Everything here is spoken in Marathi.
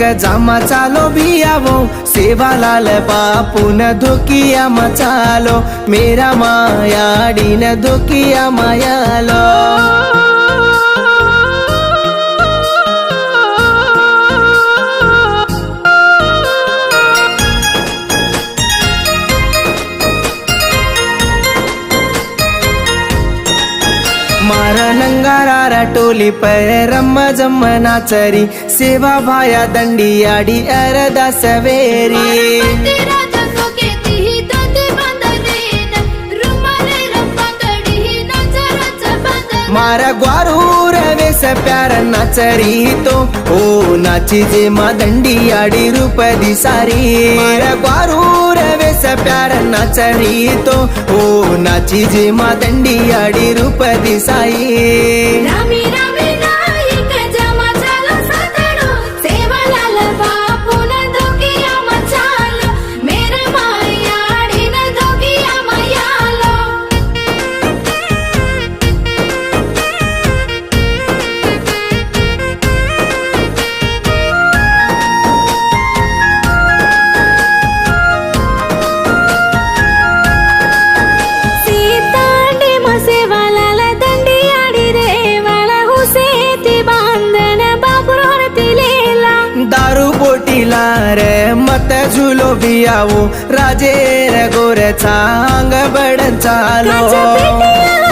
एक जामा चालो भियावो सेवा लाल बापून धोकिया मचालो मेरा मायाडीन धोकिया मायालो मारा नंगारा टोली पर रम जम नाचरी सेवा भाया दंडी आडी अरदा सवेरी मारा ग्वारूर वेस प्यार नाचरी तो ओ नाची जे मा दंडी आडी रूप दिसारी मारा ग्वारूर वेस प्यार नाचरी तो ओ नाची जे मा दंडी आडी रूप दिसाई रामी रामी नायक जमा चालो सातड़ो सेवा लाल बापून धोकिया मचालो मेरे मायाडीन धोकिया मायालो सीतांडी मसेवा लाल दंडी आडी रे वाला हुसेती बांधन बाबुरोर तिलेला दारू बोटीला रे मत झुलो भियावो राजे रे गोरे चांग बड चालो काचा पेटिया